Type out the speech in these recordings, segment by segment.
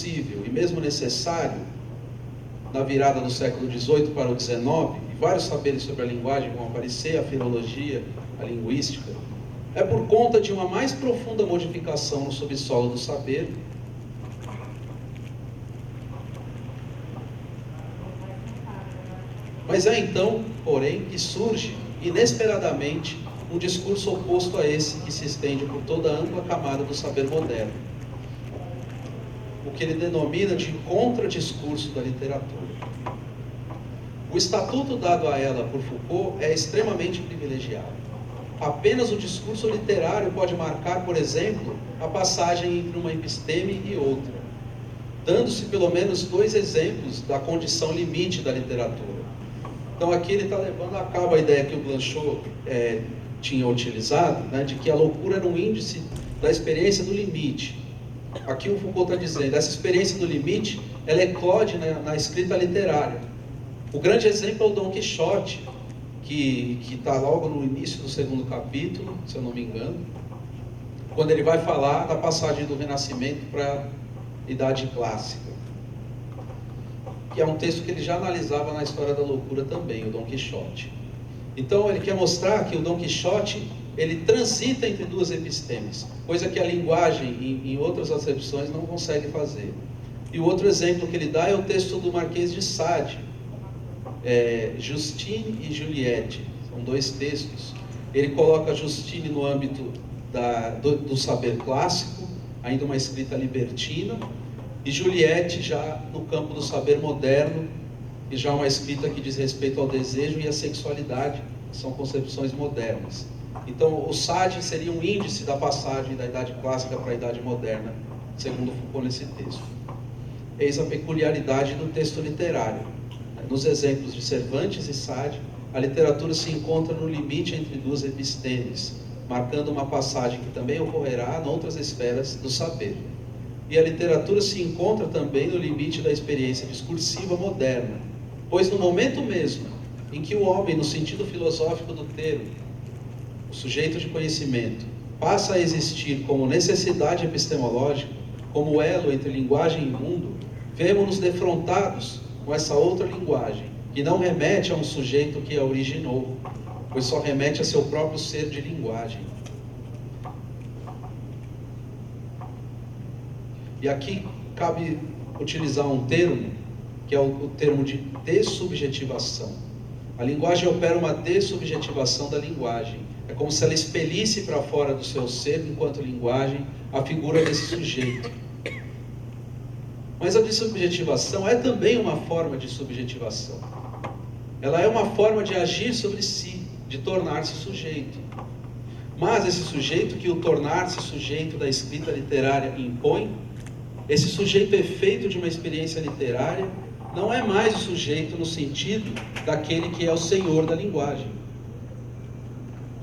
possível e mesmo necessário na virada do século XVIII para o XIX, e vários saberes sobre a linguagem vão aparecer, a filologia, a linguística, é por conta de uma mais profunda modificação no subsolo do saber, mas é então, porém, que surge inesperadamente um discurso oposto a esse que se estende por toda a ampla camada do saber moderno, o que ele denomina de contradiscurso da literatura. O estatuto dado a ela por Foucault é extremamente privilegiado. Apenas o discurso literário pode marcar, por exemplo, a passagem entre uma episteme e outra, dando-se pelo menos dois exemplos da condição limite da literatura. Então aqui ele está levando a cabo a ideia que o Blanchot tinha utilizado, né, de que a loucura era um índice da experiência do limite. Aqui o Foucault está dizendo, essa experiência do limite, ela eclode na escrita literária. O grande exemplo é o Dom Quixote, que está logo no início do segundo capítulo, se eu não me engano, quando ele vai falar da passagem do Renascimento para a Idade Clássica, que é um texto que ele já analisava na História da Loucura também, o Dom Quixote. Então ele quer mostrar que o Dom Quixote, ele transita entre duas epistemes, coisa que a linguagem, em outras acepções, não consegue fazer. E o outro exemplo que ele dá é o texto do Marquês de Sade, Justine e Juliette, são dois textos. Ele coloca Justine no âmbito do saber clássico, ainda uma escrita libertina, e Juliette já no campo do saber moderno, e já uma escrita que diz respeito ao desejo e à sexualidade, que são concepções modernas. Então o Sade seria um índice da passagem da Idade Clássica para a Idade Moderna, segundo Foucault nesse texto. Eis a peculiaridade do texto literário. Nos exemplos de Cervantes e Sade, a literatura se encontra no limite entre duas epistemes, marcando uma passagem que também ocorrerá em outras esferas do saber. E a literatura se encontra também no limite da experiência discursiva moderna, pois no momento mesmo em que o homem, no sentido filosófico do termo, o sujeito de conhecimento, passa a existir como necessidade epistemológica, como elo entre linguagem e mundo, vemos-nos defrontados com essa outra linguagem, que não remete a um sujeito que a originou, pois só remete a seu próprio ser de linguagem. E aqui cabe utilizar um termo, que é o termo de dessubjetivação. A linguagem opera uma dessubjetivação da linguagem. É como se ela expelisse para fora do seu ser, enquanto linguagem, a figura desse sujeito. Mas a dessubjetivação é também uma forma de subjetivação. Ela é uma forma de agir sobre si, de tornar-se sujeito. Mas esse sujeito que o tornar-se sujeito da escrita literária impõe, esse sujeito efeito de uma experiência literária, não é mais o sujeito no sentido daquele que é o senhor da linguagem.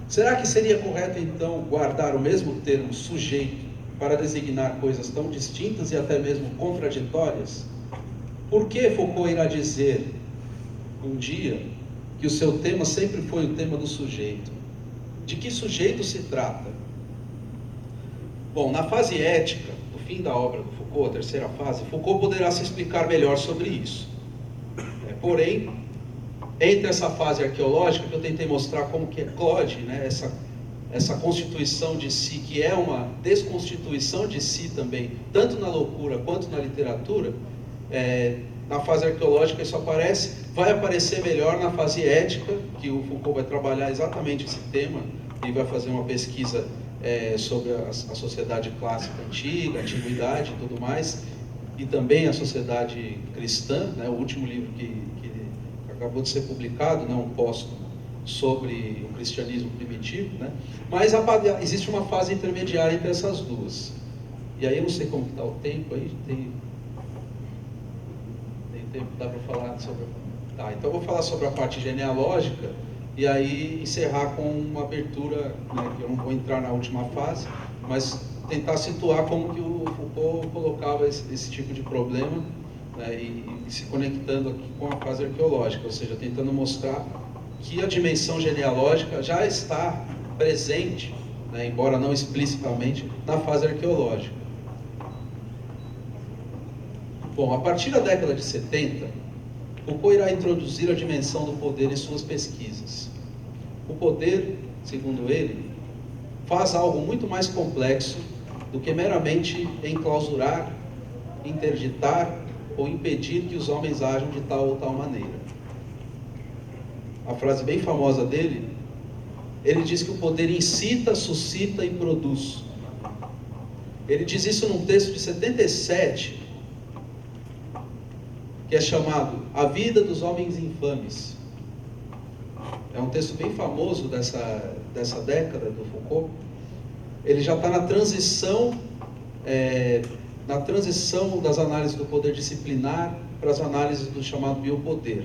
Será que seria correto então guardar o mesmo termo sujeito para designar coisas tão distintas e até mesmo contraditórias? Por que Foucault irá dizer um dia que o seu tema sempre foi o tema do sujeito? De que sujeito se trata? Bom, na fase ética, no fim da obra do Foucault, a terceira fase, Foucault poderá se explicar melhor sobre isso. Porém, entre essa fase arqueológica, que eu tentei mostrar como que eclode, né, essa constituição de si, que é uma desconstituição de si também, tanto na loucura quanto na literatura, na fase arqueológica isso vai aparecer melhor na fase ética, que o Foucault vai trabalhar exatamente esse tema, e vai fazer uma pesquisa sobre a sociedade clássica antiga, a antiguidade e tudo mais, e também a sociedade cristã, né, o último livro que acabou de ser publicado, né, um póstumo, sobre o cristianismo primitivo, né? Mas existe uma fase intermediária entre essas duas. E aí eu não sei como está o tempo, aí tem tempo, dá para falar sobre... Tá, então eu vou falar sobre a parte genealógica, e aí encerrar com uma abertura, né, que eu não vou entrar na última fase, mas tentar situar como que o Foucault colocava esse tipo de problema, né, e se conectando aqui com a fase arqueológica, ou seja, tentando mostrar que a dimensão genealógica já está presente, né, embora não explicitamente, na fase arqueológica. Bom, a partir da década de 70, Foucault irá introduzir a dimensão do poder em suas pesquisas. O poder, segundo ele, faz algo muito mais complexo do que meramente enclausurar, interditar ou impedir que os homens ajam de tal ou tal maneira. A frase bem famosa dele, ele diz que o poder incita, suscita e produz. Ele diz isso num texto de 77, que é chamado A Vida dos Homens Infames. É um texto bem famoso dessa década do Foucault. Ele já está na transição das análises do poder disciplinar para as análises do chamado biopoder.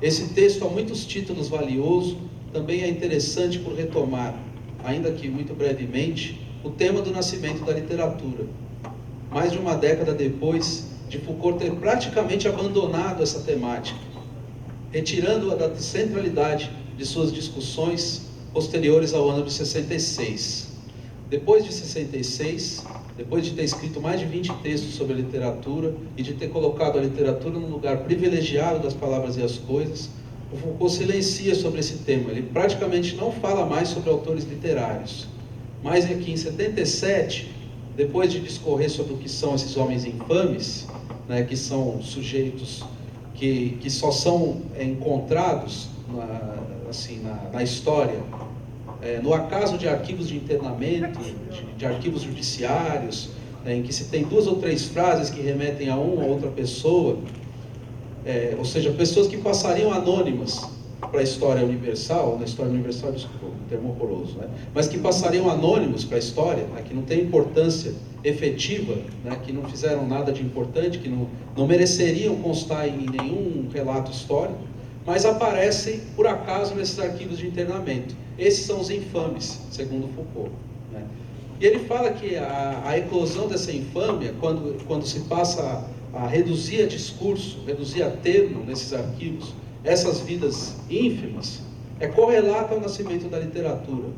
Esse texto, há muitos títulos valiosos, também é interessante por retomar, ainda que muito brevemente, o tema do nascimento da literatura. Mais de uma década depois de Foucault ter praticamente abandonado essa temática, retirando-a da centralidade de suas discussões posteriores ao ano de 66. Depois de 66, depois de ter escrito mais de 20 textos sobre a literatura e de ter colocado a literatura num lugar privilegiado das palavras e as coisas, o Foucault silencia sobre esse tema. Ele praticamente não fala mais sobre autores literários. Mas é que em 77, depois de discorrer sobre o que são esses homens infames, né, que são sujeitos que só são encontrados na história, no acaso de arquivos de internamento, de arquivos judiciários, né, em que se tem 2 ou 3 frases que remetem a uma ou outra pessoa, ou seja, pessoas que passariam anônimas para a história universal, na história universal, desculpa, um termo horroroso, né, mas que passariam anônimos para a história, né, que não tem importância efetiva, né, que não fizeram nada de importante, que não mereceriam constar em nenhum relato histórico, mas aparecem por acaso nesses arquivos de internamento. Esses são os infames, segundo Foucault, né? E ele fala que a eclosão dessa infâmia, quando se passa a reduzir a discurso, reduzir a termo nesses arquivos, essas vidas ínfimas, é correlata ao nascimento da literatura.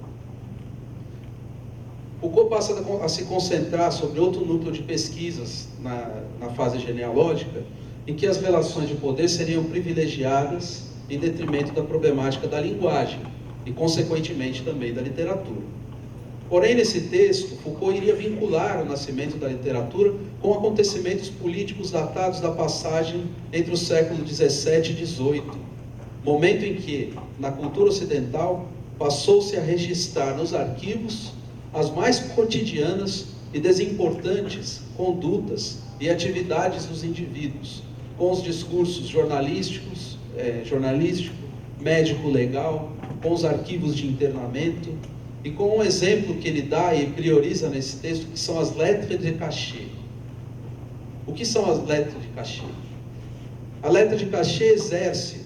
Foucault passa a se concentrar sobre outro núcleo de pesquisas na fase genealógica, em que as relações de poder seriam privilegiadas em detrimento da problemática da linguagem e, consequentemente, também da literatura. Porém, nesse texto, Foucault iria vincular o nascimento da literatura com acontecimentos políticos datados da passagem entre o século XVII e XVIII, momento em que, na cultura ocidental, passou-se a registrar nos arquivos as mais cotidianas e desimportantes condutas e atividades dos indivíduos, com os discursos jornalístico, médico-legal, com os arquivos de internamento, e com um exemplo que ele dá e prioriza nesse texto, que são as lettres de cachet. O que são as lettres de cachet? A letra de cachet exerce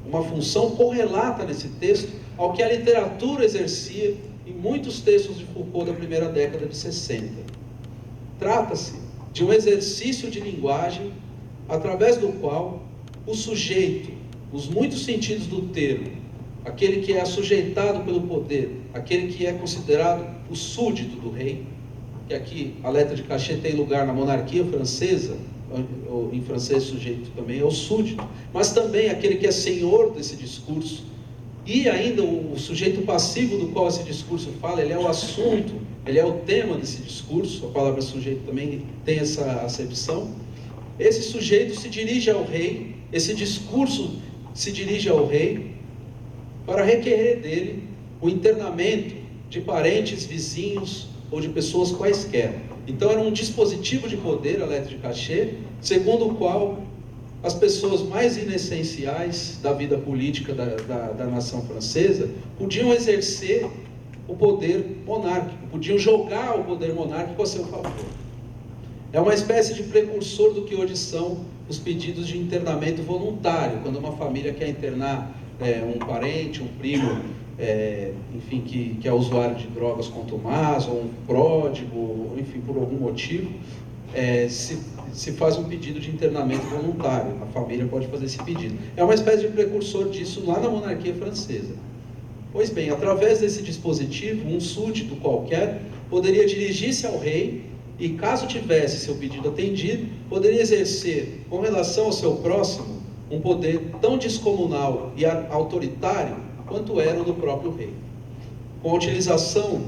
uma função correlata nesse texto ao que a literatura exercia em muitos textos de Foucault da primeira década de 60. Trata-se de um exercício de linguagem através do qual o sujeito, os muitos sentidos do termo, aquele que é assujeitado pelo poder, aquele que é considerado o súdito do rei, que aqui a letra de cachet tem lugar na monarquia francesa, em francês sujeito também é o súdito, mas também aquele que é senhor desse discurso, e ainda o sujeito passivo do qual esse discurso fala, ele é o assunto, ele é o tema desse discurso, a palavra sujeito também tem essa acepção. Esse sujeito se dirige ao rei, esse discurso se dirige ao rei para requerer dele o internamento de parentes, vizinhos ou de pessoas quaisquer. Então era um dispositivo de poder, a letra de cachet, segundo o qual as pessoas mais inessenciais da vida política da nação francesa podiam exercer o poder monárquico, podiam jogar o poder monárquico a seu favor. É uma espécie de precursor do que hoje são os pedidos de internamento voluntário, quando uma família quer internar um parente, um primo, enfim, que é usuário de drogas contumaz, ou um pródigo, enfim, por algum motivo, se faz um pedido de internamento voluntário. A família pode fazer esse pedido. É uma espécie de precursor disso lá na monarquia francesa. Pois bem, através desse dispositivo, um súdito qualquer poderia dirigir-se ao rei e, caso tivesse seu pedido atendido, poderia exercer, com relação ao seu próximo, um poder tão descomunal e autoritário quanto era o do próprio rei. Com a utilização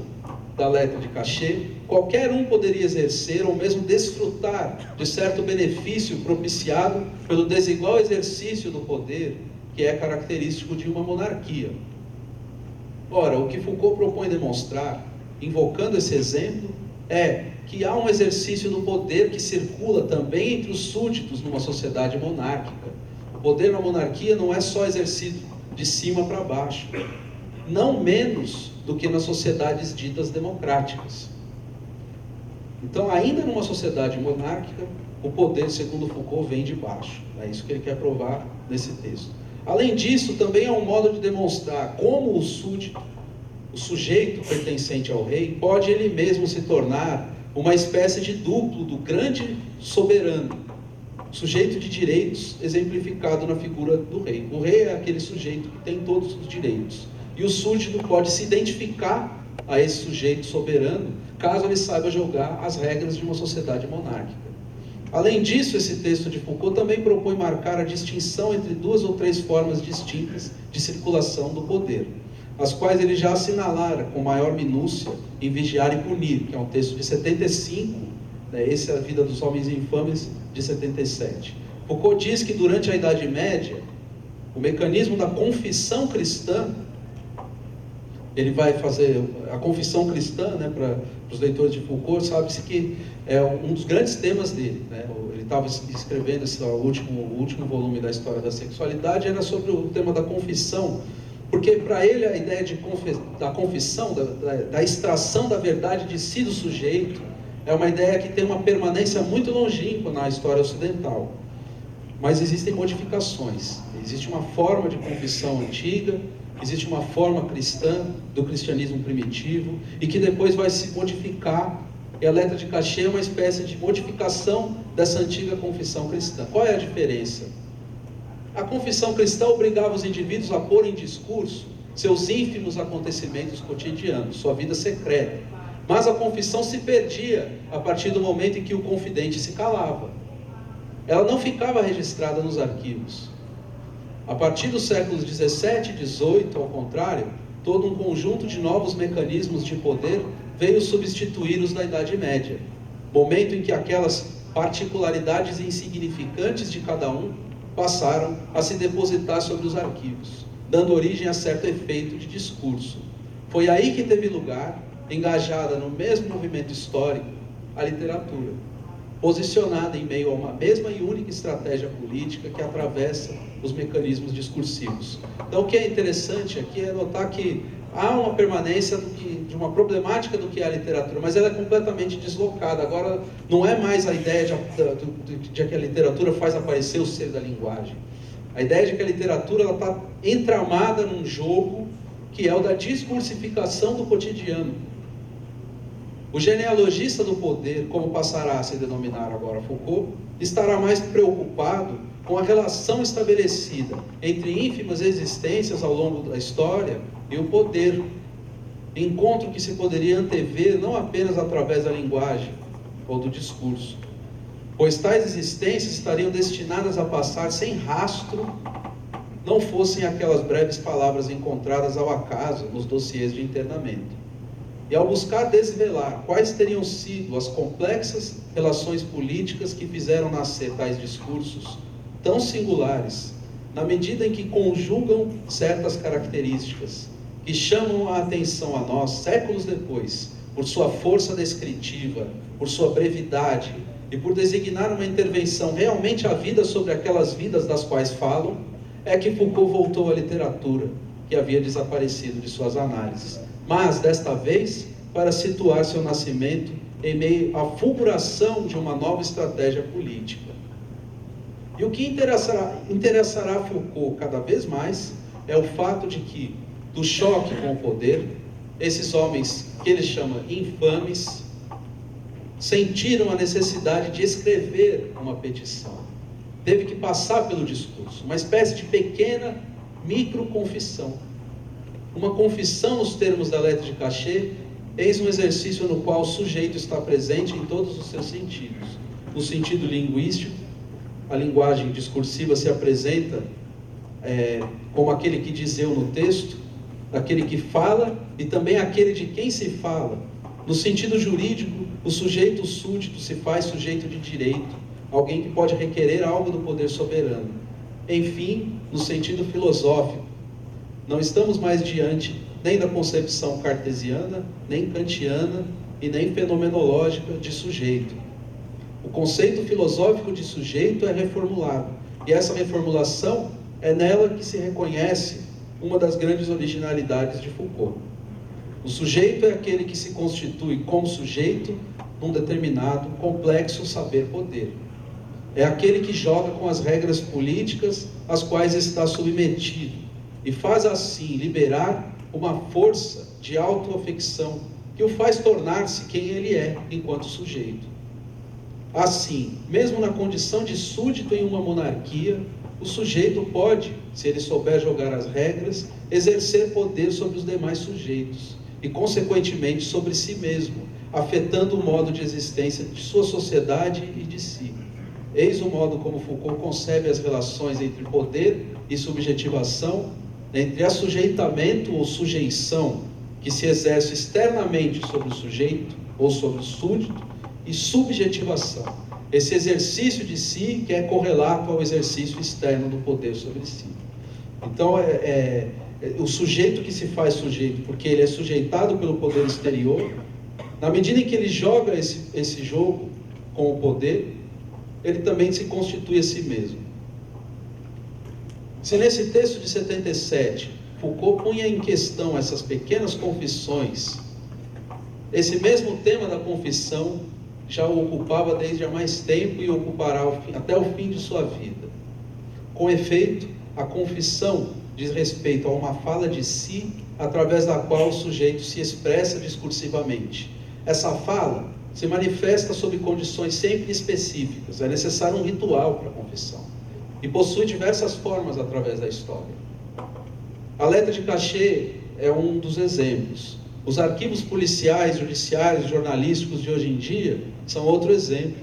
da letra de cachê, qualquer um poderia exercer ou mesmo desfrutar de certo benefício propiciado pelo desigual exercício do poder que é característico de uma monarquia. Ora, o que Foucault propõe demonstrar, invocando esse exemplo, é que há um exercício do poder que circula também entre os súditos numa sociedade monárquica. O poder na monarquia não é só exercido de cima para baixo, não menos do que nas sociedades ditas democráticas. Então, ainda numa sociedade monárquica, o poder, segundo Foucault, vem de baixo. É isso que ele quer provar nesse texto. Além disso, também é um modo de demonstrar como o súdito, o sujeito pertencente ao rei, pode ele mesmo se tornar uma espécie de duplo do grande soberano, sujeito de direitos exemplificado na figura do rei. O rei é aquele sujeito que tem todos os direitos. E o súdito pode se identificar a esse sujeito soberano, caso ele saiba jogar as regras de uma sociedade monárquica. Além disso, esse texto de Foucault também propõe marcar a distinção entre duas ou três formas distintas de circulação do poder, as quais ele já assinalara com maior minúcia em Vigiar e Punir, que é um texto de 75, esse é a Vida dos Homens Infames, de 77. Foucault diz que durante a Idade Média, o mecanismo da confissão cristã, ele vai fazer a confissão cristã, para os leitores de Foucault, sabe-se que é um dos grandes temas dele, Ele estava escrevendo o último volume da História da Sexualidade, era sobre o tema da confissão, porque para ele a ideia da confissão, da extração da verdade de si do sujeito, é uma ideia que tem uma permanência muito longínqua na história ocidental. Mas existem modificações. Existe uma forma de confissão antiga, existe uma forma cristã do cristianismo primitivo, e que depois vai se modificar, e a letra de cachê é uma espécie de modificação dessa antiga confissão cristã. Qual é a diferença? A confissão cristã obrigava os indivíduos a pôr em discurso seus ínfimos acontecimentos cotidianos, sua vida secreta. Mas a confissão se perdia a partir do momento em que o confidente se calava. Ela não ficava registrada nos arquivos. A partir dos séculos 17 e 18, ao contrário, todo um conjunto de novos mecanismos de poder veio substituir os da Idade Média, momento em que aquelas particularidades insignificantes de cada um passaram a se depositar sobre os arquivos, dando origem a certo efeito de discurso. Foi aí que teve lugar, engajada no mesmo movimento histórico, a literatura, posicionada em meio a uma mesma e única estratégia política que atravessa os mecanismos discursivos. Então, o que é interessante aqui é notar que há uma permanência de uma problemática do que é a literatura, mas ela é completamente deslocada. Agora, não é mais a ideia de que a literatura faz aparecer o ser da linguagem. A ideia de que a literatura está entramada num jogo que é o da discursificação do cotidiano. O genealogista do poder, como passará a se denominar agora Foucault, estará mais preocupado com a relação estabelecida entre ínfimas existências ao longo da história e o poder, encontro que se poderia antever não apenas através da linguagem ou do discurso, pois tais existências estariam destinadas a passar sem rastro, não fossem aquelas breves palavras encontradas ao acaso nos dossiês de internamento. E ao buscar desvelar quais teriam sido as complexas relações políticas que fizeram nascer tais discursos tão singulares, na medida em que conjugam certas características que chamam a atenção a nós séculos depois, por sua força descritiva, por sua brevidade e por designar uma intervenção realmente à vida sobre aquelas vidas das quais falam, é que Foucault voltou à literatura, que havia desaparecido de suas análises. Mas, desta vez, para situar seu nascimento em meio à fulguração de uma nova estratégia política. E o que interessará a Foucault cada vez mais é o fato de que, do choque com o poder, esses homens que ele chama infames, sentiram a necessidade de escrever uma petição. Teve que passar pelo discurso, uma espécie de pequena microconfissão. Uma confissão nos termos da letra de cachê, Eis um exercício no qual o sujeito está presente em todos os seus sentidos. No sentido linguístico, a linguagem discursiva se apresenta como aquele que diz eu no texto, aquele que fala e também aquele de quem se fala. No sentido jurídico, o sujeito súdito se faz sujeito de direito, alguém que pode requerer algo do poder soberano. Enfim, no sentido filosófico, não estamos mais diante nem da concepção cartesiana, nem kantiana e nem fenomenológica de sujeito. O conceito filosófico de sujeito é reformulado, e essa reformulação é nela que se reconhece uma das grandes originalidades de Foucault. O sujeito é aquele que se constitui como sujeito num determinado complexo saber-poder. É aquele que joga com as regras políticas às quais está submetido e faz assim liberar uma força de autoafecção que o faz tornar-se quem ele é enquanto sujeito. Assim, mesmo na condição de súdito em uma monarquia, o sujeito pode, se ele souber jogar as regras, exercer poder sobre os demais sujeitos e, consequentemente, sobre si mesmo, afetando o modo de existência de sua sociedade e de si. Eis o modo como Foucault concebe as relações entre poder e subjetivação, entre assujeitamento ou sujeição, que se exerce externamente sobre o sujeito ou sobre o súdito, e subjetivação, esse exercício de si que é correlato ao exercício externo do poder sobre si. Então, o sujeito que se faz sujeito, porque ele é sujeitado pelo poder exterior, na medida em que ele joga esse jogo com o poder, ele também se constitui a si mesmo. Se nesse texto de 77, Foucault punha em questão essas pequenas confissões, esse mesmo tema da confissão já o ocupava desde há mais tempo e ocupará até o fim de sua vida. Com efeito, a confissão diz respeito a uma fala de si, através da qual o sujeito se expressa discursivamente. Essa fala se manifesta sob condições sempre específicas, é necessário um ritual para a confissão, e possui diversas formas através da história. A letra de cachê é um dos exemplos. Os arquivos policiais, judiciários, jornalísticos de hoje em dia são outro exemplo,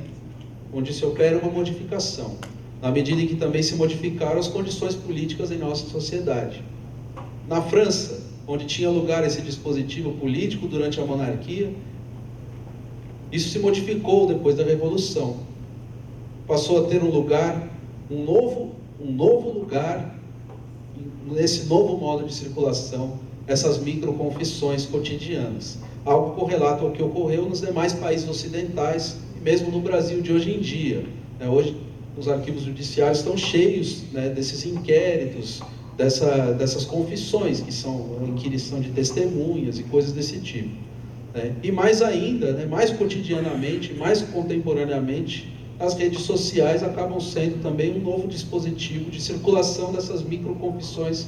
onde se opera uma modificação, na medida em que também se modificaram as condições políticas em nossa sociedade. Na França, onde tinha lugar esse dispositivo político durante a monarquia, isso se modificou depois da Revolução. Passou a ter um lugar, um novo lugar, nesse novo modo de circulação, essas microconfissões cotidianas, algo correlato ao que ocorreu nos demais países ocidentais, e mesmo no Brasil de hoje em dia. Hoje, os arquivos judiciários estão cheios desses inquéritos, dessas confissões, que são a inquirição de testemunhas e coisas desse tipo. E mais ainda, mais cotidianamente, mais contemporaneamente, as redes sociais acabam sendo também um novo dispositivo de circulação dessas microconfissões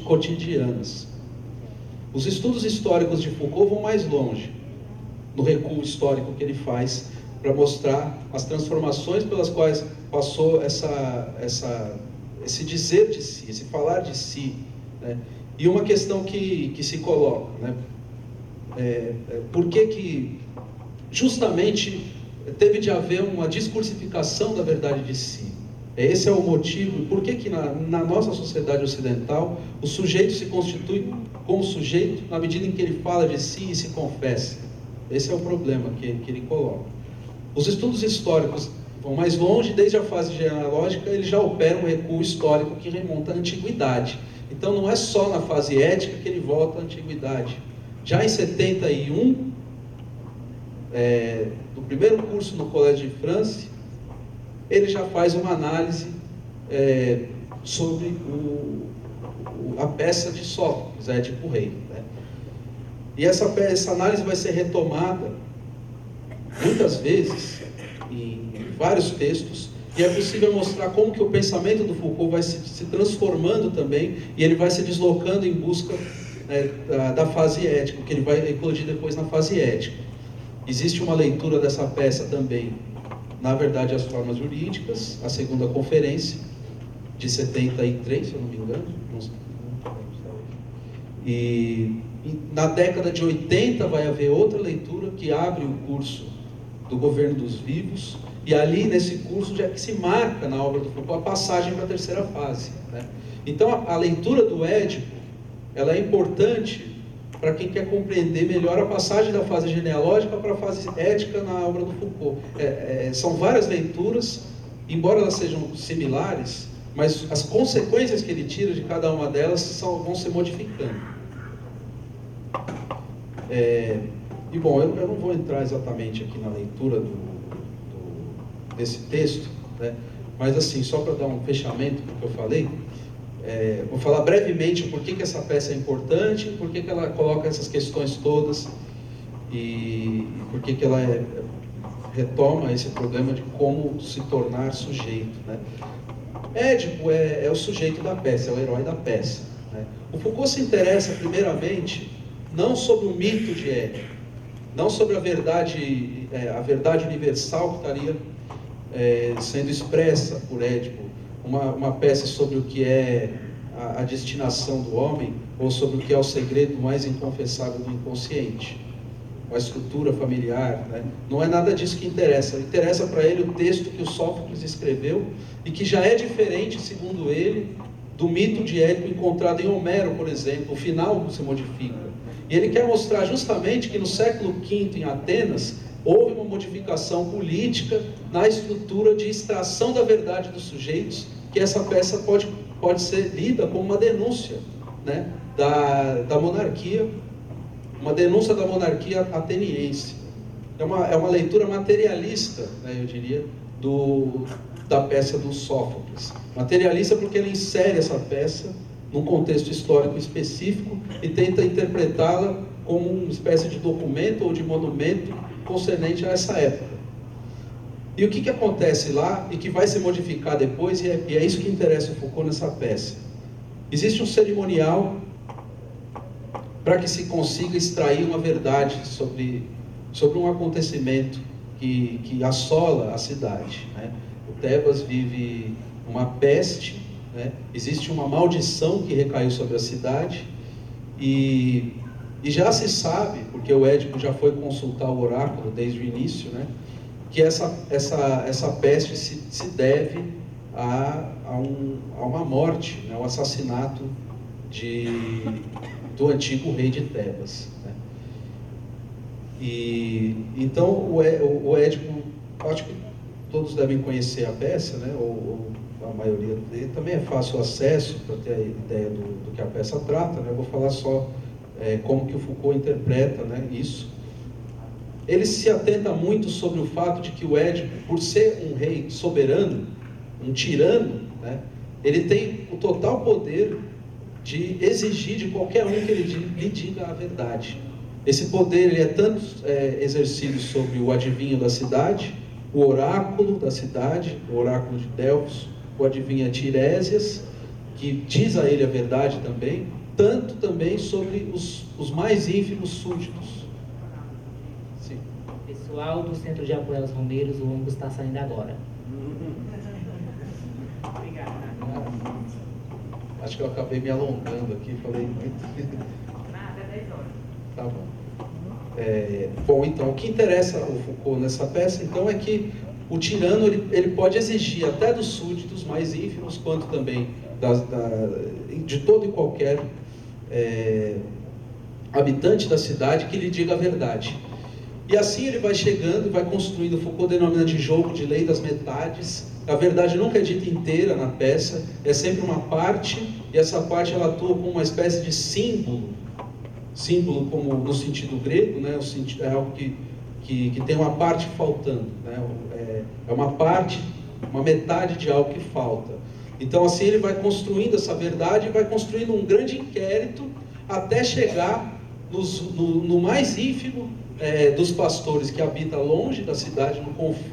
cotidianas. Os estudos históricos de Foucault vão mais longe, no recuo histórico que ele faz para mostrar as transformações pelas quais passou esse dizer de si, esse falar de si. E uma questão que se coloca, por que justamente teve de haver uma discursificação da verdade de si? Esse é o motivo, por que na nossa sociedade ocidental o sujeito se constitui como sujeito na medida em que ele fala de si e se confessa. Esse é o problema que ele coloca. Os estudos históricos vão mais longe, desde a fase genealógica ele já opera um recuo histórico que remonta à antiguidade. Então não é só na fase ética que ele volta à antiguidade. Já em 71, no primeiro curso no Collège de France, ele já faz uma análise sobre a peça de Sófocles, Édipo Rei. E essa análise vai ser retomada muitas vezes em vários textos, e é possível mostrar como que o pensamento do Foucault vai se transformando também, e ele vai se deslocando em busca da fase ética, que ele vai eclodir depois na fase ética. Existe uma leitura dessa peça também, na verdade, as formas jurídicas, a segunda conferência, de 73, se eu não me engano. E Na década de 80 vai haver outra leitura que abre o curso do Governo dos Vivos, e ali nesse curso já que se marca na obra do Foucault a passagem para a terceira fase, né? Então a leitura do Édipo, ela é importante para quem quer compreender melhor a passagem da fase genealógica para a fase ética na obra do Foucault. São várias leituras, embora elas sejam similares, mas as consequências que ele tira de cada uma delas vão se modificando. E bom, eu não vou entrar exatamente aqui na leitura desse texto, né? Mas assim, só para dar um fechamento do que eu falei, vou falar brevemente por que essa peça é importante, por que ela coloca essas questões todas e por que ela retoma esse problema de como se tornar sujeito, né? Édipo é o sujeito da peça, é o herói da peça, né? O Foucault se interessa primeiramente não sobre o mito de Édipo, não sobre a verdade universal que estaria sendo expressa por Édipo, uma peça sobre o que é a destinação do homem, ou sobre o que é o segredo mais inconfessável do inconsciente, a estrutura familiar, né? Não é nada disso que interessa. Interessa para ele o texto que o Sófocles escreveu e que já é diferente, segundo ele, do mito de Édipo encontrado em Homero, por exemplo. O final se modifica. E ele quer mostrar justamente que no século V, em Atenas, houve uma modificação política na estrutura de extração da verdade dos sujeitos, que essa peça pode ser lida como uma denúncia, né, da monarquia, uma denúncia da monarquia ateniense. É uma leitura materialista, né, eu diria, da peça do Sófocles. Materialista porque ele insere essa peça num contexto histórico específico e tenta interpretá-la como uma espécie de documento ou de monumento concernente a essa época. E o que acontece lá e que vai se modificar depois, e é isso que interessa o Foucault nessa peça. Existe um cerimonial para que se consiga extrair uma verdade sobre um acontecimento que assola a cidade, né? O Tebas vive uma peste, né? Existe uma maldição que recaiu sobre a cidade e já se sabe, porque o Édipo já foi consultar o oráculo desde o início, né, que essa peste se deve a uma morte, né, ao assassinato do antigo rei de Tebas, né? E então o Édipo, acho que todos devem conhecer a peça, né, ou a maioria dele, também é fácil acesso para ter a ideia do que a peça trata, né? Eu vou falar só como que o Foucault interpreta, né, isso. Ele se atenta muito sobre o fato de que o Édipo, por ser um rei soberano, um tirano, né, ele tem o total poder de exigir de qualquer um que ele lhe diga a verdade. Esse poder ele é tanto exercido sobre o adivinho da cidade, o oráculo da cidade, o oráculo de Delfos, o adivinho Tiresias, que diz a ele a verdade também, tanto também sobre os mais ínfimos súditos. Sim. Pessoal do Centro de Apoio aos Romeiros, o ônibus está saindo agora. Obrigada. Acho que eu acabei me alongando aqui, falei muito. Nada, 10 horas. Tá bom. Bom, então, o que interessa ao Foucault nessa peça, então, é que o tirano ele pode exigir até dos súditos mais ínfimos, quanto também de todo e qualquer habitante da cidade que lhe diga a verdade. E assim ele vai chegando, vai construindo, Foucault denomina de jogo de lei das metades. A verdade nunca é dita inteira na peça, é sempre uma parte, e essa parte ela atua como uma espécie de símbolo como no sentido grego, né? É algo que tem uma parte faltando, né? É uma parte, uma metade de algo que falta. Então assim ele vai construindo essa verdade e vai construindo um grande inquérito até chegar no mais ínfimo dos pastores que habita longe da cidade,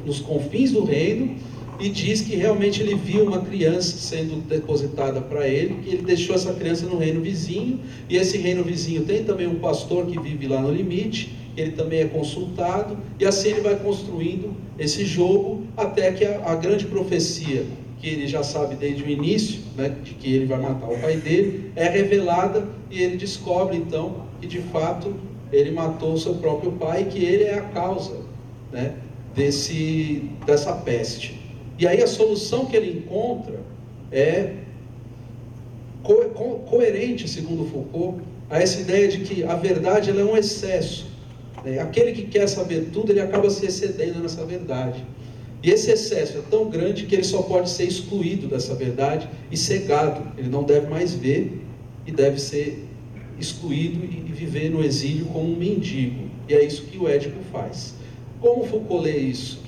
nos confins do reino, e diz que realmente ele viu uma criança sendo depositada para ele, que ele deixou essa criança no reino vizinho, e esse reino vizinho tem também um pastor que vive lá no limite, ele também é consultado, e assim ele vai construindo esse jogo até que a grande profecia que ele já sabe desde o início, né, de que ele vai matar o pai dele, é revelada e ele descobre então que de fato ele matou o seu próprio pai e que ele é a causa, né, dessa peste. E aí a solução que ele encontra é coerente, segundo Foucault, a essa ideia de que a verdade ela é um excesso. Aquele que quer saber tudo, ele acaba se excedendo nessa verdade. E esse excesso é tão grande que ele só pode ser excluído dessa verdade e cegado. Ele não deve mais ver e deve ser excluído e viver no exílio como um mendigo. E é isso que o Édipo faz. Como Foucault lê isso?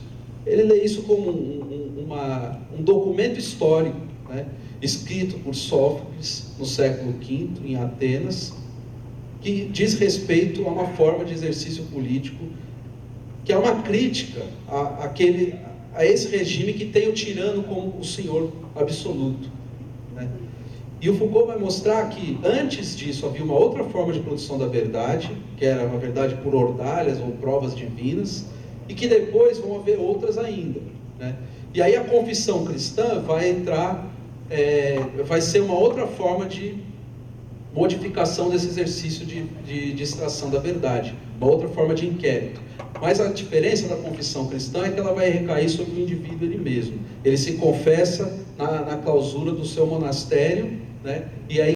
Ele lê isso como um documento histórico, né, escrito por Sófocles no século V, em Atenas, que diz respeito a uma forma de exercício político, que é uma crítica a esse regime que tem o tirano como o senhor absoluto, né? E o Foucault vai mostrar que antes disso havia uma outra forma de produção da verdade, que era uma verdade por ordalhas ou provas divinas, e que depois vão haver outras ainda, né? E aí a confissão cristã vai entrar, vai ser uma outra forma de modificação desse exercício de extração da verdade, uma outra forma de inquérito. Mas a diferença da confissão cristã é que ela vai recair sobre o indivíduo ele mesmo. Ele se confessa na clausura do seu monastério, né? E aí